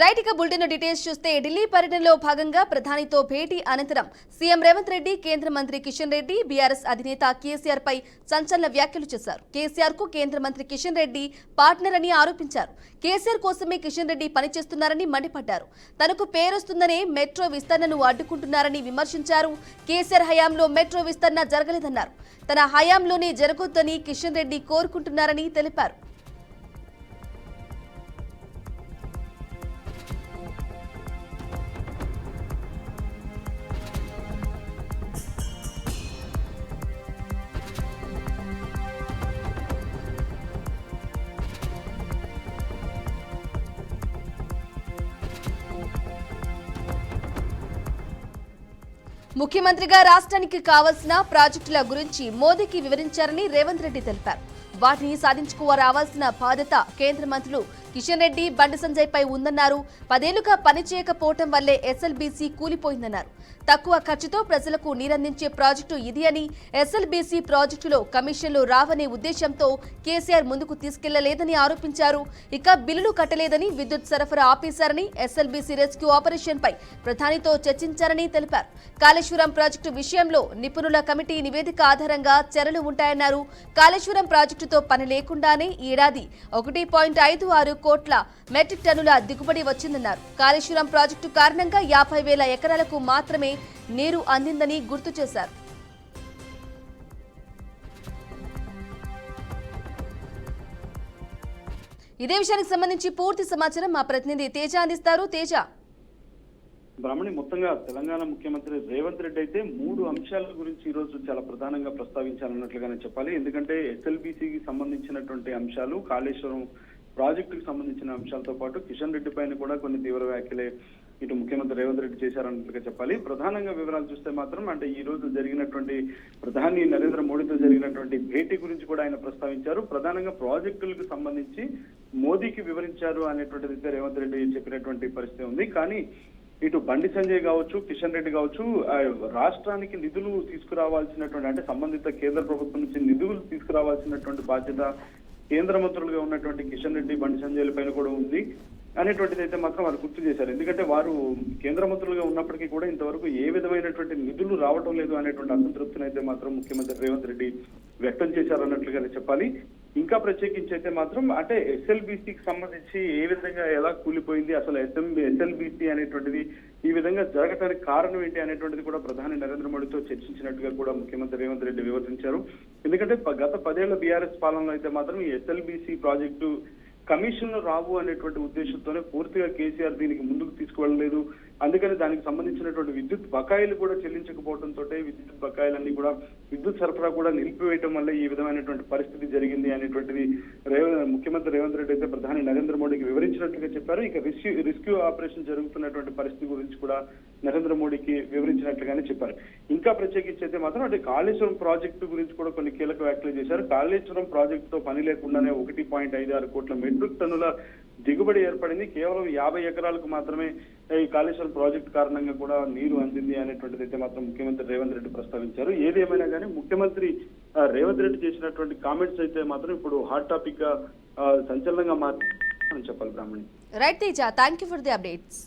Right ఇక bulletin details చూస్తే ఢిల్లీ పర్యటనలో భాగంగా ప్రధానితో భేటీ అనంతరం సీఎం రేవంత్ రెడ్డి కేంద్ర మంత్రి కిషన్ రెడ్డి బీఆర్ఎస్ అధినేత కేసీఆర్ పై సంచలన వ్యాఖ్యలు చేశారు. కేసీఆర్ కు కేంద్ర మంత్రి కిషన్ రెడ్డి పార్ట్నర్ అని ఆరోపించారు. కేసీఆర్ కోసమే కిషన్ రెడ్డి పనిచేస్తున్నారని మండిపడ్డారు. తనకు పేరొస్తుందనే మెట్రో విస్తరణను అడ్డుకుంటున్నారని విమర్శించారు. కేసీఆర్ హయాంలో మెట్రో విస్తరణ జరగలేదన్నారు. తన హయాంలోనే జరగొద్దని కిషన్ రెడ్డి కోరుకుంటున్నారని తెలిపారు. ముఖ్యమంత్రిగా రాష్ట్రానికి కావాల్సిన ప్రాజెక్టుల గురించి మోదీకి వివరించారని రేవంత్ రెడ్డి తెలిపారు. వాటిని సాధించుకోరావాల్సిన బాధ్యత కేంద్ర మంత్రులు కిషన్ రెడ్డి, బండి సంజయ్ పై ఉందన్నారు. 10 ఏళ్లుగా పనిచేయకపోవటం వల్లే ఎస్ఎల్బీసీ కూలిపోయిందన్నారు. తక్కువ ఖర్చుతో ప్రజలకు నీరందించే ప్రాజెక్టు ఇది అని, ఎస్ఎల్బీసీ ప్రాజెక్టులో కమిషన్లు రావనే ఉద్దేశంతో కేసీఆర్ ముందుకు తీసుకెళ్లలేదని ఆరోపించారు. ఇక బిల్లులు కట్టలేదని, విద్యుత్ సరఫరా ఆపేశారని, ఎస్ఎల్బీసీ రెస్క్యూ ఆపరేషన్ పై ప్రధానితో చర్చించారని తెలిపారు. కాళేశ్వరం ప్రాజెక్టు విషయంలో నిపుణుల కమిటీ నివేదిక ఆధారంగా చర్యలు ఉంటాయన్నారు. కాళేశ్వరం ప్రాజెక్టుతో పని లేకుండానే ఈ ఏడాది 1.56 కోట్ల మెట్రిక్ టన్నుల దిగుబడి వచ్చిందన్నారు. కాళేశ్వరం ప్రాజెక్టు కారణంగా 50,000 ఎకరాలకు మాత్రమే నీరు అందిందని గుర్తు చేశారు. ఇదే విషయానికి సంబంధించి పూర్తి సమాచారం మా ప్రతినిధి తేజ అందిస్తారు. తేజ, బ్రాహ్మణి, మొత్తంగా తెలంగాణ ముఖ్యమంత్రి రేవంత్ రెడ్డి అయితే 3 అంశాల గురించి ఈ రోజు చాలా ప్రధానంగా ప్రస్తావించాలన్నట్లుగానే చెప్పాలి. ఎందుకంటే ఎస్ఎల్బీసీకి సంబంధించినటువంటి అంశాలు, కాళేశ్వరం ప్రాజెక్టుకు సంబంధించిన అంశాలతో పాటు కిషన్ రెడ్డి పైన కూడా కొన్ని తీవ్ర వ్యాఖ్యలే ఇటు ముఖ్యమంత్రి రేవంత్ రెడ్డి చేశారన్నట్లుగా చెప్పాలి. ప్రధానంగా వివరాలు చూస్తే మాత్రం అంటే ఈ రోజు జరిగినటువంటి ప్రధాని నరేంద్ర మోడీతో జరిగినటువంటి భేటీ గురించి కూడా ఆయన ప్రస్తావించారు. ప్రధానంగా ప్రాజెక్టులకు సంబంధించి మోదీకి వివరించారు అనేటువంటిది రేవంత్ రెడ్డి చెప్పినటువంటి పరిస్థితి ఉంది. కానీ ఇటు బండి సంజయ్ కావచ్చు, కిషన్ రెడ్డి కావచ్చు, రాష్ట్రానికి నిధులు తీసుకురావాల్సినటువంటి అంటే సంబంధిత కేంద్ర ప్రభుత్వం నుంచి నిధులు తీసుకురావాల్సినటువంటి బాధ్యత కేంద్ర మంత్రులుగా ఉన్నటువంటి కిషన్ రెడ్డి, బండి సంజయ్ల పైన కూడా ఉంది అనేటువంటిది అయితే మాత్రం వారు గుర్తు చేశారు. ఎందుకంటే వారు కేంద్ర మంత్రులుగా ఉన్నప్పటికీ కూడా ఇంతవరకు ఏ విధమైనటువంటి నిధులు రావటం లేదు అనేటువంటి అసంతృప్తిని అయితే మాత్రం ముఖ్యమంత్రి రేవంత్ రెడ్డి వ్యక్తం చేశారన్నట్లుగానే చెప్పాలి. ఇంకా ప్రత్యేకించి అయితే మాత్రం అంటే ఎస్ఎల్బీసీకి సంబంధించి ఏ విధంగా ఎలా కూలిపోయింది, అసలు ఎస్ఎల్బీసీ అనేటువంటిది ఈ విధంగా జరగటానికి కారణం ఏంటి అనేటువంటిది కూడా ప్రధాని నరేంద్ర మోడీతో చర్చించినట్టుగా కూడా ముఖ్యమంత్రి రేవంత్ రెడ్డి వివరించారు. ఎందుకంటే గత 10 ఏళ్ల బీఆర్ఎస్ పాలనలో అయితే మాత్రం ఈ ఎస్ఎల్బీసీ ప్రాజెక్టు కమిషన్లు రావు అనేటువంటి ఉద్దేశంతోనే పూర్తిగా కేసీఆర్ దీనికి ముందుకు తీసుకువెళ్ళలేదు. అందుకని దానికి సంబంధించినటువంటి విద్యుత్ బకాయిలు కూడా చెల్లించకపోవడంతో విద్యుత్ బకాయిలన్నీ కూడా విద్యుత్ సరఫరా కూడా నిలిపివేయటం వల్ల ఈ విధమైనటువంటి పరిస్థితి జరిగింది అనేటువంటిది ముఖ్యమంత్రి రేవంత్ రెడ్డి అయితే ప్రధాని నరేంద్ర మోడీకి వివరించినట్లుగా చెప్పారు. ఇక రెస్క్యూ ఆపరేషన్ జరుగుతున్నటువంటి పరిస్థితి గురించి కూడా నరేంద్ర మోడీకి వివరించినట్లుగానే చెప్పారు. ఇంకా ప్రత్యేకించి అయితే మాత్రం అంటే కాళేశ్వరం ప్రాజెక్టు గురించి కూడా కొన్ని కీలక వ్యాఖ్యలు చేశారు. కాళేశ్వరం ప్రాజెక్టుతో పని లేకుండానే 1.56 కోట్ల మెట్రిక్ టన్నుల దిగుబడి ఏర్పడింది. కేవలం 50 ఎకరాలకు మాత్రమే ఈ కాళేశ్వరం ప్రాజెక్టు కారణంగా కూడా నీరు అందింది అనేటువంటిది అయితే మాత్రం ముఖ్యమంత్రి రేవంత్ రెడ్డి ప్రస్తావించారు. ఏదేమైనా కానీ ముఖ్యమంత్రి రేవంత్ రెడ్డి చేసినటువంటి కామెంట్స్ అయితే మాత్రం ఇప్పుడు హాట్ టాపిక్ గా సంచలనంగా మారిందని చెప్పాలి. Brahmani, right Teja, thank you for the updates.